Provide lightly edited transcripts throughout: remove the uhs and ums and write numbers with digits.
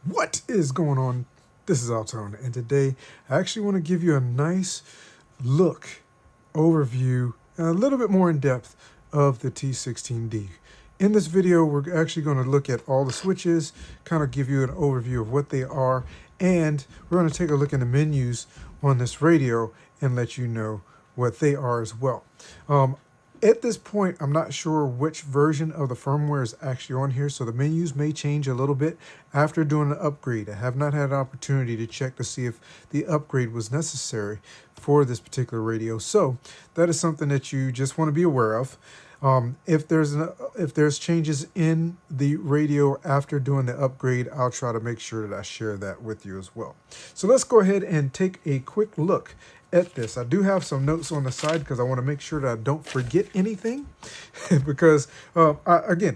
What is going on? This is Altone, and today I actually want to give you a nice look, overview, and a little bit more in depth of the T16D. In this video, we're actually going to look at all the switches, kind of give you an overview of what they are, and we're going to take a look in the menus on this radio and let you know what they are as well. At this point, I'm not sure which version of the firmware is actually on here, so the menus may change a little bit after doing the upgrade. I have not had an opportunity to check to see if the upgrade was necessary for this particular radio, so that is something that you just want to be aware of. If there's changes in the radio after doing the upgrade, I'll try to make sure that I share that with you as well. So let's go ahead and take a quick look at this. I do have some notes on the side because I want to make sure that I don't forget anything because I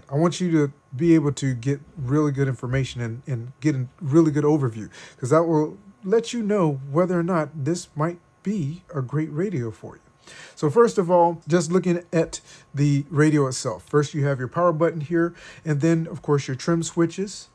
want you to be able to get really good information and get a really good overview, because that will let you know whether or not this might be a great radio for you. So first of all, just looking at the radio itself. First, you have your power button here, and then of course your trim switches,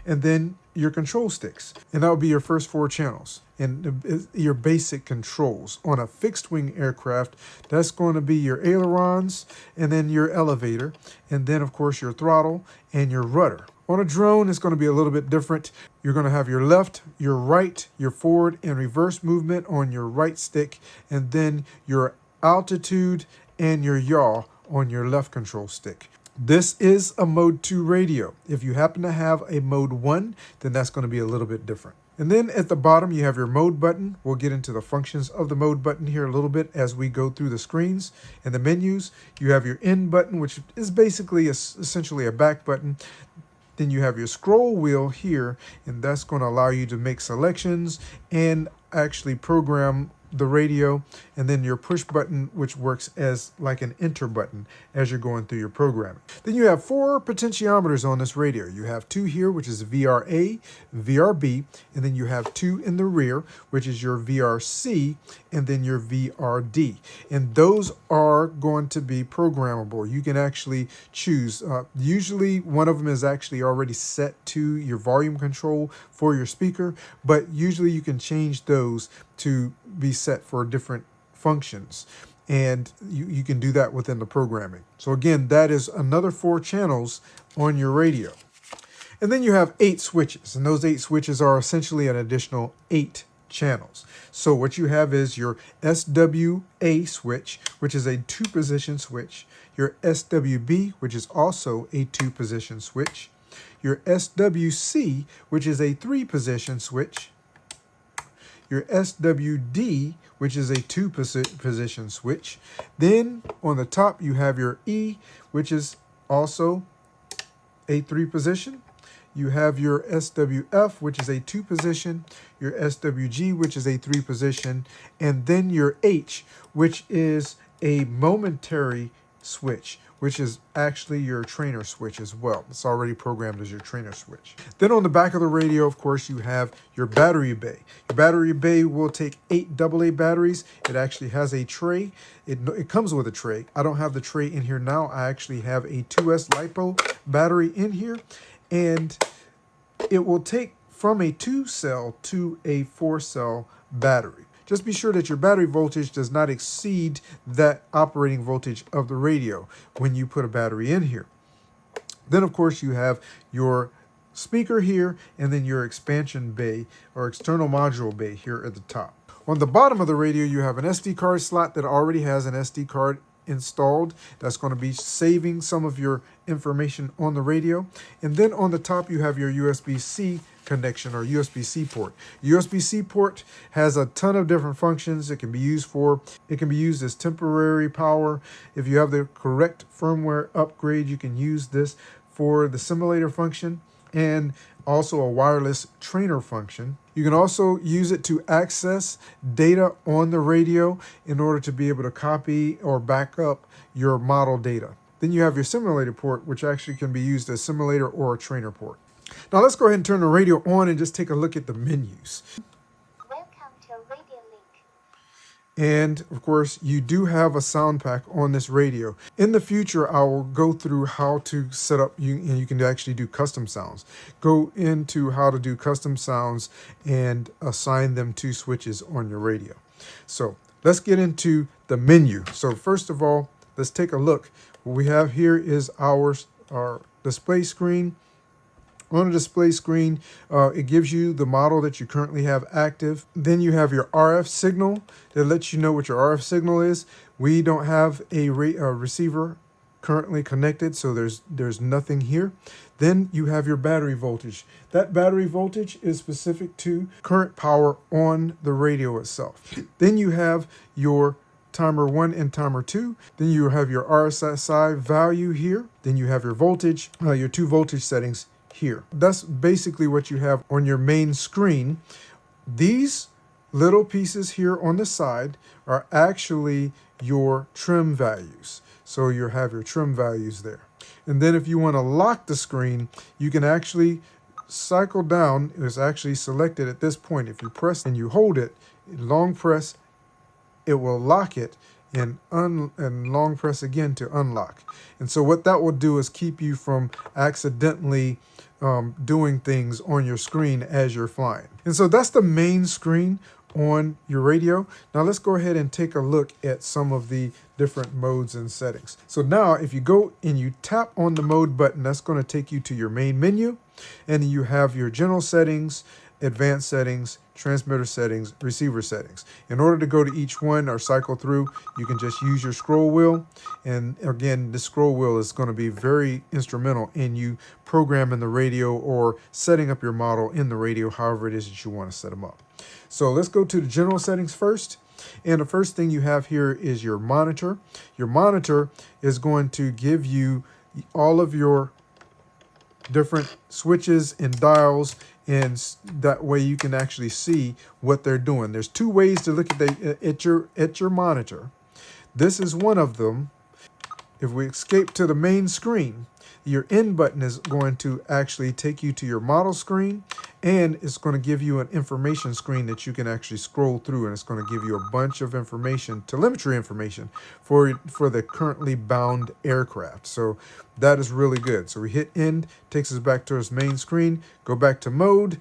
and then your control sticks. And that will be your first 4 channels and your basic controls. On a fixed wing aircraft, that's going to be your ailerons and then your elevator, and then of course your throttle and your rudder. On a drone, it's going to be a little bit different. You're going to have your left, your right, your forward and reverse movement on your right stick, and then your altitude and your yaw on your left control stick. This is a mode 2 radio. If you happen to have a mode 1, then that's going to be a little bit different. And then at the bottom, you have your mode button. We'll get into the functions of the mode button here a little bit as we go through the screens and the menus. You have your end button, which is basically essentially a back button. Then you have your scroll wheel here, and that's going to allow you to make selections and actually program the radio, and then your push button, which works as like an enter button as you're going through your programming. Then you have 4 potentiometers on this radio. You have 2 here, which is VRA, VRB, and then you have 2 in the rear, which is your VRC, and then your VRD. And those are going to be programmable. You can actually choose. Usually one of them is actually already set to your volume control for your speaker, but usually you can change those to be set for different functions, and you can do that within the programming. So again, that is another 4 channels on your radio. And then you have 8 switches, and those 8 switches are essentially an additional 8 channels. So what you have is your SWA switch, which is a 2-position switch, your SWB, which is also a 2-position switch, your SWC, which is a 3-position switch, your SWD, which is a 2-position switch. Then on the top, you have your E, which is also a 3-position. You have your SWF, which is a 2-position, your SWG, which is a 3-position, and then your H, which is a momentary switch, which is actually your trainer switch as well. It's already programmed as your trainer switch. Then on the back of the radio, of course, you have your battery bay. Your battery bay will take 8 AA batteries. It actually has a tray. It comes with a tray. I don't have the tray in here now. I actually have a 2S LiPo battery in here, and it will take from a 2-cell to a 4-cell battery. Just be sure that your battery voltage does not exceed that operating voltage of the radio when you put a battery in here. Then, of course, you have your speaker here, and then your expansion bay or external module bay here at the top. On the bottom of the radio, you have an SD card slot that already has an SD card installed. That's going to be saving some of your information on the radio. And then on the top, you have your USB-C connection or USB-C port. USB-C port has a ton of different functions it can be used for. It can be used as temporary power. If you have the correct firmware upgrade, you can use this for the simulator function and also a wireless trainer function. You can also use it to access data on the radio in order to be able to copy or back up your model data. Then you have your simulator port, which actually can be used as simulator or a trainer port. Now let's go ahead and turn the radio on and just take a look at the menus. Welcome to Radiolink. And of course, you do have a sound pack on this radio. In the future, I will go through how to set up, and you can actually do custom sounds. Go into how to do custom sounds and assign them to switches on your radio. So let's get into the menu. So first of all, let's take a look. What we have here is our display screen. On a display screen, it gives you the model that you currently have active. Then you have your RF signal that lets you know what your RF signal is. We don't have a receiver currently connected, so there's nothing here. Then you have your battery voltage. That battery voltage is specific to current power on the radio itself. Then you have your timer 1 and timer 2. Then you have your RSSI value here. Then you have your voltage, your 2 voltage settings here. That's basically what you have on your main screen. These little pieces here on the side are actually your trim values. So you have your trim values there. And then if you want to lock the screen, you can actually cycle down. It's actually selected at this point. If you press and you hold it, long press, it will lock it, and long press again to unlock. And so what that will do is keep you from accidentally doing things on your screen as you're flying. And so that's the main screen on your radio. Now let's go ahead and take a look at some of the different modes and settings. So now if you go and you tap on the mode button, that's going to take you to your main menu, and you have your general settings, advanced settings, transmitter settings, receiver settings. In order to go to each one or cycle through, you can just use your scroll wheel. And again, the scroll wheel is going to be very instrumental in you programming the radio or setting up your model in the radio, however it is that you want to set them up. So let's go to the general settings first. And the first thing you have here is your monitor. Your monitor is going to give you all of your different switches and dials, and that way you can actually see what they're doing. There's 2 ways to look at your monitor. This is one of them. If we escape to the main screen, your end button is going to actually take you to your model screen, and it's going to give you an information screen that you can actually scroll through, and it's going to give you a bunch of information, telemetry information for the currently bound aircraft. So that is really good. So we hit end, takes us back to its main screen, go back to mode,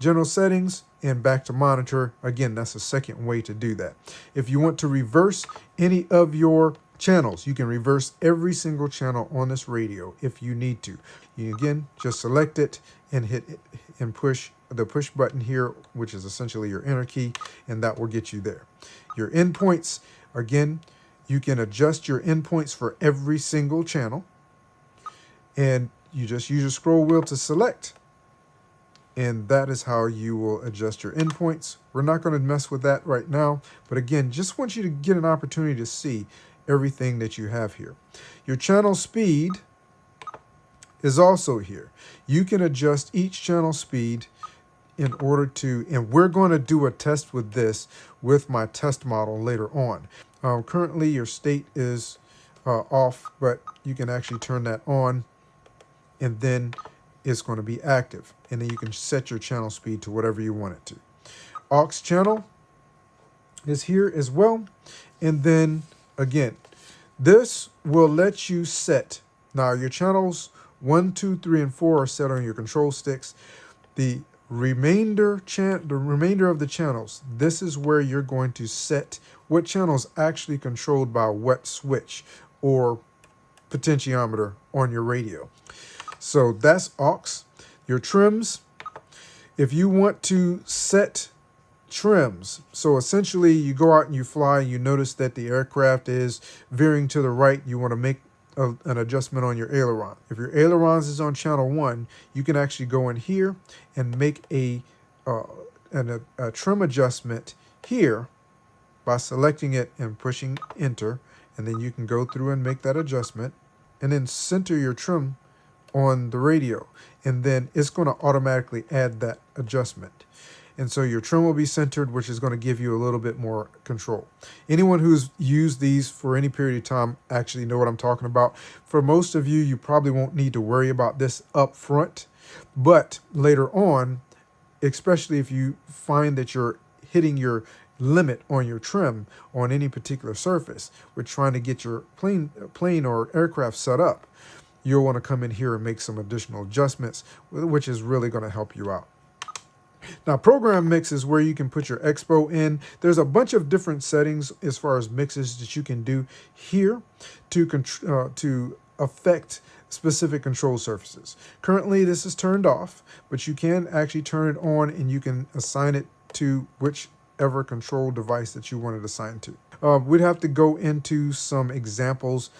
general settings, and back to monitor. Again, that's a second way to do that. If you want to reverse any of your channels, you can reverse every single channel on this radio if you need to. You again just select it and hit it and push the push button here, which is essentially your enter key, and that will get you there. Your endpoints, again, you can adjust your endpoints for every single channel, and you just use your scroll wheel to select, and that is how you will adjust your endpoints. We're not going to mess with that right now, but again, just want you to get an opportunity to see everything that you have here. Your channel speed is also here. You can adjust each channel speed in order to, and we're going to do a test with this with my test model later on. Currently your state is off, but you can actually turn that on, and then it's going to be active, and then you can set your channel speed to whatever you want it to. Aux channel is here as well, and then again, this will let you set. Now your channels 1, 2, 3, and 4 are set on your control sticks. The remainder of the channels, this is where you're going to set what channel is actually controlled by what switch or potentiometer on your radio. So that's aux. Your trims, if you want to set trims, so essentially you go out and you fly, you notice that the aircraft is veering to the right, you want to make an adjustment on your aileron. If your ailerons is on channel 1, you can actually go in here and make a trim adjustment here by selecting it and pushing enter, and then you can go through and make that adjustment, and then center your trim on the radio, and then it's going to automatically add that adjustment. And so your trim will be centered, which is going to give you a little bit more control. Anyone who's used these for any period of time actually know what I'm talking about. For most of you, you probably won't need to worry about this up front, but later on, especially if you find that you're hitting your limit on your trim on any particular surface, we're trying to get your plane or aircraft set up, you'll want to come in here and make some additional adjustments, which is really going to help you out. Now, program mix is where you can put your expo in. There's a bunch of different settings as far as mixes that you can do here to affect specific control surfaces. Currently, this is turned off, but you can actually turn it on and you can assign it to whichever control device that you want it assigned to. We'd have to go into some examples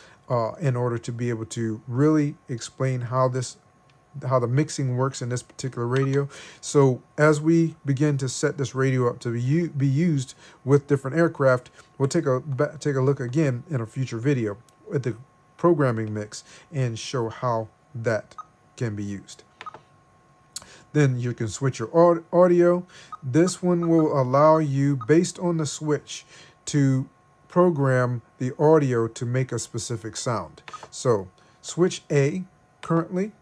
in order to be able to really explain how the mixing works in this particular radio. So as we begin to set this radio up to be used with different aircraft, we'll take a look again in a future video at the programming mix and show how that can be used. Then you can switch your audio. This one will allow you, based on the switch, to program the audio to make a specific sound. So switch A currently,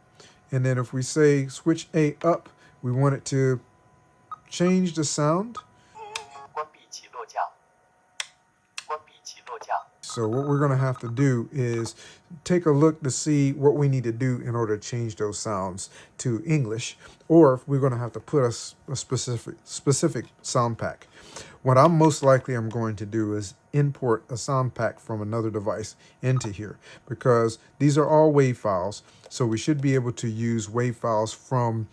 and then if we say switch A up, we want it to change the sound. So what we're going to have to do is take a look to see what we need to do in order to change those sounds to English, or if we're going to have to put a specific sound pack. What I'm most likely going to do is import a sound pack from another device into here, because these are all WAV files, so we should be able to use WAV files from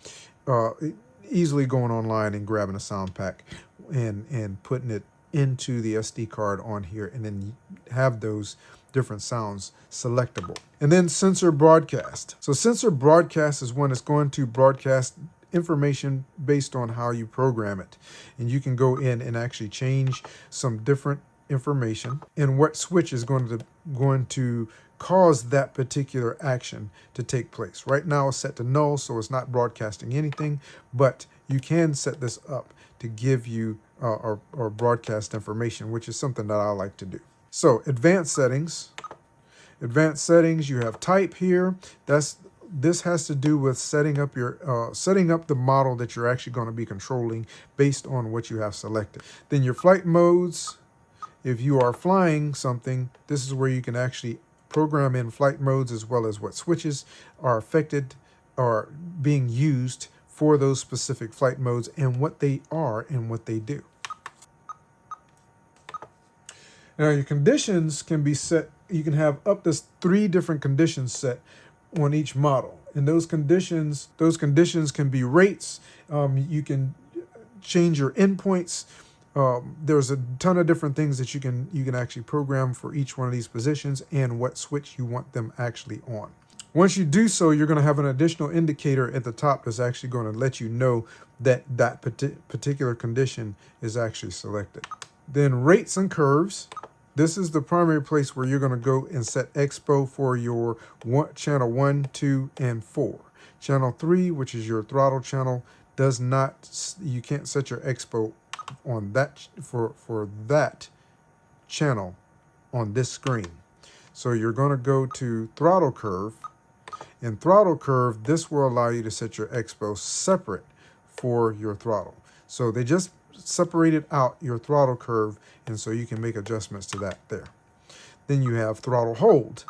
easily going online and grabbing a sound pack and putting it into the SD card on here, and then have those different sounds selectable. And then sensor broadcast. So sensor broadcast is when it's going to broadcast information based on how you program it. And you can go in and actually change some different information and what switch is going to cause that particular action to take place. Right now it's set to null, so it's not broadcasting anything, but you can set this up to give you or broadcast information, which is something that I like to do. So advanced settings. Advanced settings, you have type here. This has to do with setting up the model that you're actually going to be controlling based on what you have selected. Then your flight modes. If you are flying something, this is where you can actually program in flight modes as well as what switches are affected or being used for those specific flight modes and what they are and what they do. Now your conditions can be set. You can have up to 3 different conditions set on each model, and those conditions can be rates. You can change your endpoints. There's a ton of different things that you can actually program for each one of these positions and what switch you want them actually on. Once you do so, you're going to have an additional indicator at the top that's actually going to let you know that that particular condition is actually selected. Then rates and curves. This is the primary place where you're going to go and set expo for your channel 1, 2, and 4. Channel 3, which is your throttle channel, you can't set your expo on that for that channel on this screen. So you're going to go to throttle curve. In throttle curve, this will allow you to set your expo separate for your throttle. So they just separated out your throttle curve, and so you can make adjustments to that there. Then you have throttle hold.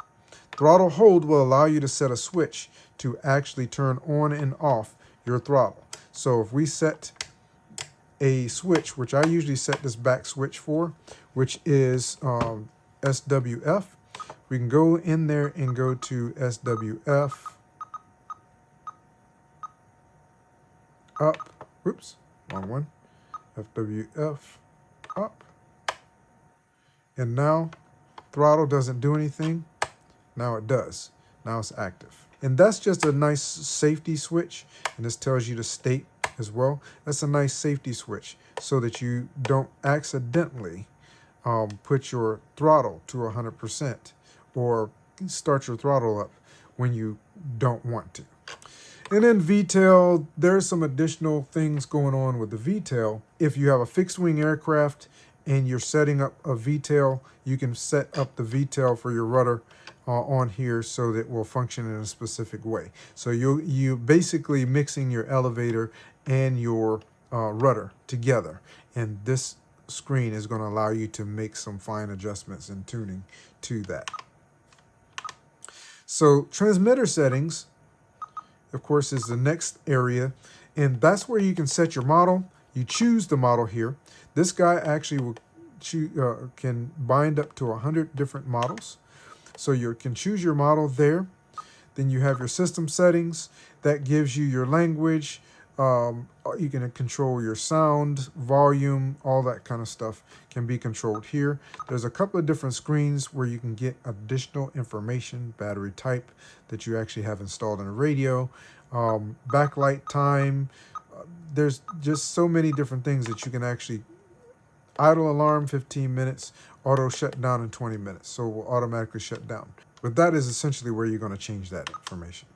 Throttle hold will allow you to set a switch to actually turn on and off your throttle. So if we set a switch, which I usually set this back switch for, which is SWF, we can go in there and go to SWF up, whoops, wrong one, FWF up, and now throttle doesn't do anything. Now it does. Now it's active. And that's just a nice safety switch, and this tells you the state as well. That's a nice safety switch so that you don't accidentally put your throttle to 100% or start your throttle up when you don't want to. And then VTAL, there's some additional things going on with the VTAL. If you have a fixed wing aircraft and you're setting up a VTAL, you can set up the VTAL for your rudder on here so that it will function in a specific way. So you basically mixing your elevator and your rudder together, and this screen is going to allow you to make some fine adjustments and tuning to that. So transmitter settings, of course, is the next area, and that's where you can set your model. You choose the model here. This guy actually will can bind up to 100 different models. So you can choose your model there. Then you have your system settings. That gives you your language. You can control your sound, volume, all that kind of stuff can be controlled here. There's a couple of different screens where you can get additional information, battery type that you actually have installed in a radio, backlight time. There's just so many different things that you can actually idle alarm 15 minutes, auto shut down in 20 minutes. So it will automatically shut down. But that is essentially where you're going to change that information.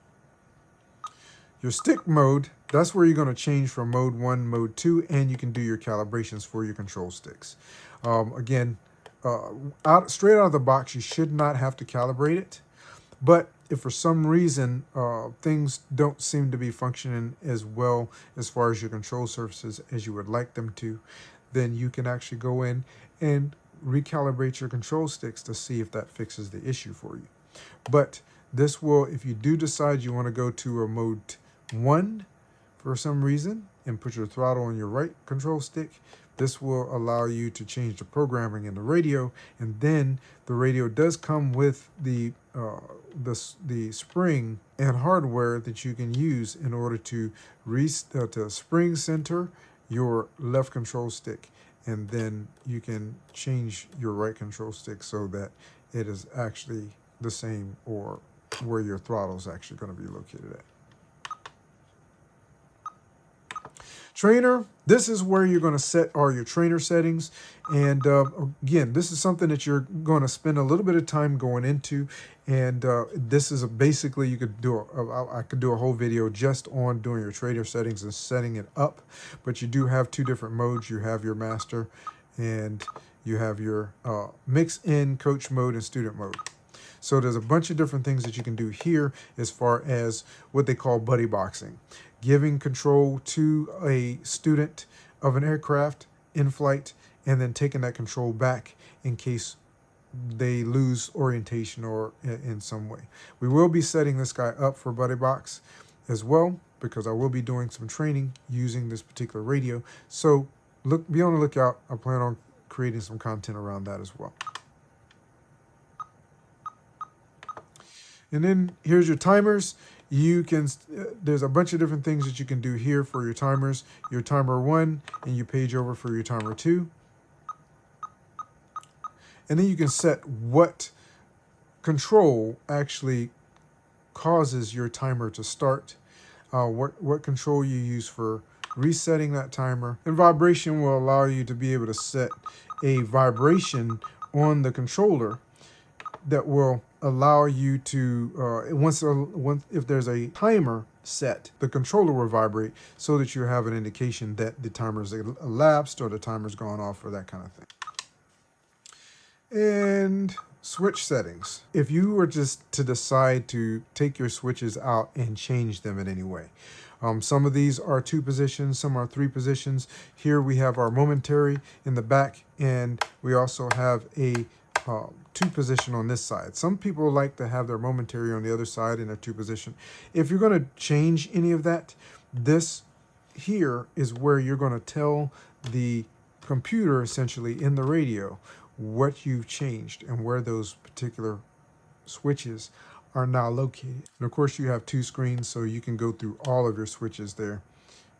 Your stick mode, that's where you're going to change from mode 1, mode 2, and you can do your calibrations for your control sticks. Again, straight out of the box, you should not have to calibrate it. But if for some reason things don't seem to be functioning as well as far as your control surfaces as you would like them to, then you can actually go in and recalibrate your control sticks to see if that fixes the issue for you. But this will, if you do decide you want to go to a mode 1 for some reason and put your throttle on your right control stick, this will allow you to change the programming in the radio. And then the radio does come with the spring and hardware that you can use in order to spring center your left control stick, and then you can change your right control stick so that it is actually the same or where your throttle is actually going to be located at. Trainer, this is where you're going to set all your trainer settings. And again, this is something that you're going to spend a little bit of time going into. And this is basically, you could do I could do a whole video just on doing your trainer settings and setting it up. But you do have two different modes. You have your master and you have your mix-in, coach mode, and student mode. So there's a bunch of different things that you can do here as far as what they call buddy boxing. Giving control to a student of an aircraft in flight and then taking that control back in case they lose orientation or in some way. We will be setting this guy up for buddy box as well because I will be doing some training using this particular radio. So be on the lookout. I plan on creating some content around that as well. And then here's your timers. You can, there's a bunch of different things that you can do here for your timers. Your timer 1, and you page over for your timer 2. And then you can set what control actually causes your timer to start, what control you use for resetting that timer. And vibration will allow you to be able to set a vibration on the controller that will allow you to, if there's a timer set, the controller will vibrate so that you have an indication that the timer's elapsed or the timer's gone off or that kind of thing. And switch settings. If you were just to decide to take your switches out and change them in any way. Some of these are 2 positions, some are 3 positions. Here we have our momentary in the back, and we also have a 2 position on this side. Some people like to have their momentary on the other side in a 2 position. If you're going to change any of that, this here is where you're going to tell the computer essentially in the radio what you've changed and where those particular switches are now located. And of course you have 2 screens, so you can go through all of your switches there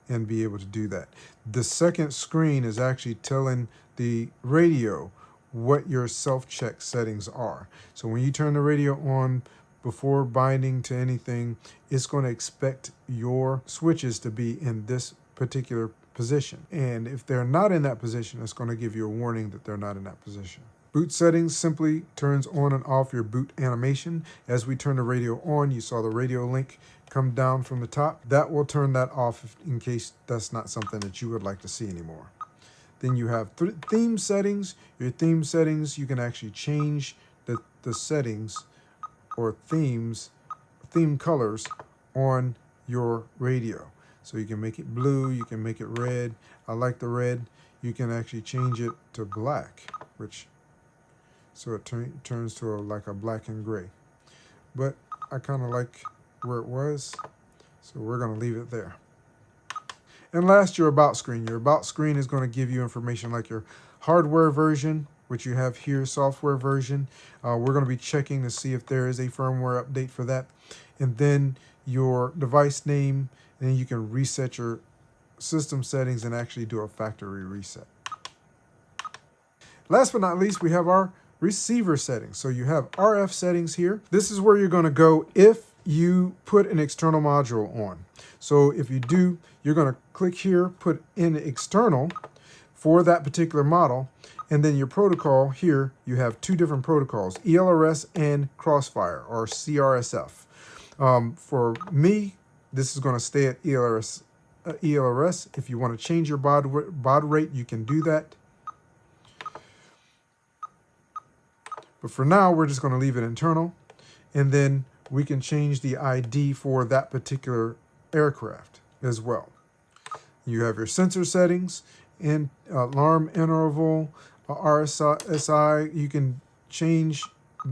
and be able to do that. The second screen is actually telling the radio what your self-check settings are. So when you turn the radio on before binding to anything, it's going to expect your switches to be in this particular position. And if they're not in that position, it's going to give you a warning that they're not in that position. Boot settings simply turns on and off your boot animation. As we turn the radio on, you saw the radio link come down from the top. That will turn that off in case that's not something that you would like to see anymore. Then you have theme settings. Your theme settings, you can actually change the settings or theme colors on your radio. So you can make it blue, you can make it red. I like the red. you can actually change it to black, so it turns to like a black and gray. But I kind of like where it was, so we're going to leave it there. And last, your About screen. Your About screen is going to give you information like your hardware version, which you have here, software version. We're going to be checking to see if there is a firmware update for that. And then your device name, and then you can reset your system settings and actually do a factory reset. Last but not least, we have our receiver settings. So you have RF settings here. This is where you're going to go if you put an external module on. So if you do, you're going to click here, put in external for that particular model, and then your protocol here, you have two different protocols, ELRS and Crossfire, or CRSF. For me, this is going to stay at ELRS. If you want to change your baud rate, you can do that. But for now, we're just going to leave it internal, and then we can change the ID for that particular aircraft as well. You have your sensor settings and alarm interval, RSI. You can change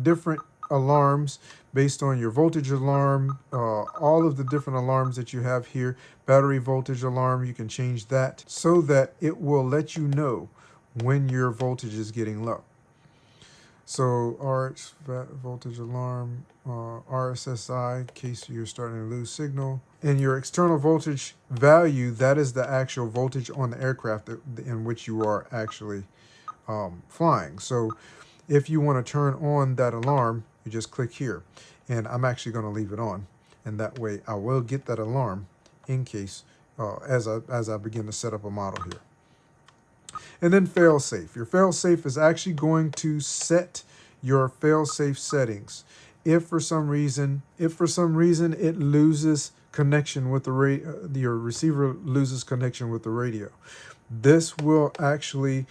different alarms based on your voltage alarm, all of the different alarms that you have here. Battery voltage alarm, you can change that so that it will let you know when your voltage is getting low. So RH voltage alarm, RSSI in case you're starting to lose signal. And your external voltage value, that is the actual voltage on the aircraft in which you are actually flying. So if you want to turn on that alarm, you just click here. And I'm actually going to leave it on. And that way I will get that alarm in case as I begin to set up a model here. And then fail-safe. Your fail-safe is actually going to set your fail-safe settings. If for some reason it loses connection with the radio, your receiver loses connection with the radio, this will actually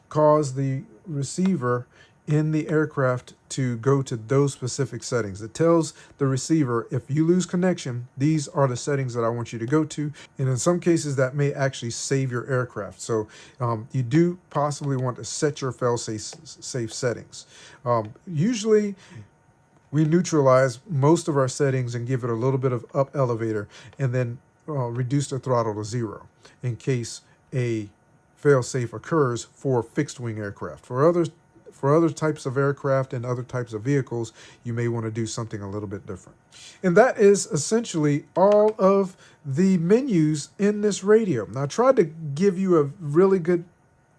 cause the receiver in the aircraft to go to those specific settings. It tells the receiver, if you lose connection, these are the settings that I want you to go to. And in some cases, that may actually save your aircraft. So you do possibly want to set your fail-safe settings. Usually, we neutralize most of our settings and give it a little bit of up elevator, and then reduce the throttle to 0 in case a fail-safe occurs for fixed-wing aircraft. For other types of aircraft and other types of vehicles, you may want to do something a little bit different. And that is essentially all of the menus in this radio. Now, I tried to give you a really good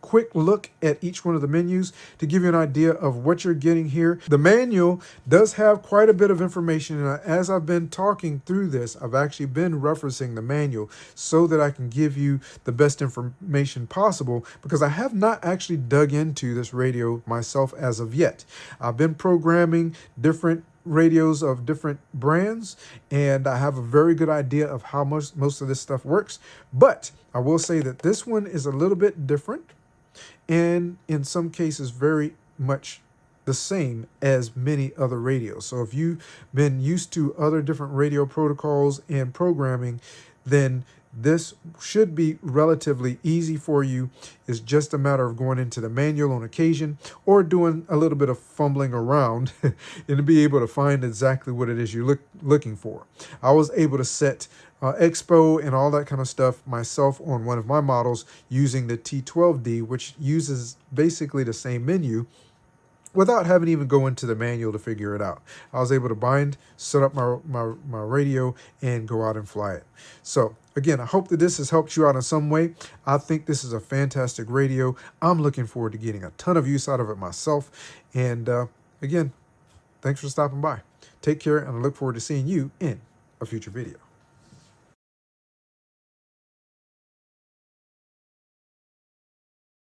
quick look at each one of the menus to give you an idea of what you're getting here. The manual does have quite a bit of information, and as I've been talking through this, I've actually been referencing the manual so that I can give you the best information possible, because I have not actually dug into this radio myself as of yet. I've been programming different radios of different brands, and I have a very good idea of how most of this stuff works, but I will say that this one is a little bit different, and in some cases very much the same as many other radios. So if you've been used to other different radio protocols and programming, then this should be relatively easy for you. It's just a matter of going into the manual on occasion or doing a little bit of fumbling around and to be able to find exactly what it is you're looking for. I was able to set Expo and all that kind of stuff myself on one of my models using the T12D, which uses basically the same menu without having to even go into the manual to figure it out. I was able to set up my radio and go out and fly it. So again, I hope that this has helped you out in some way. I think this is a fantastic radio. I'm looking forward to getting a ton of use out of it myself. And again, thanks for stopping by. Take care, and I look forward to seeing you in a future video.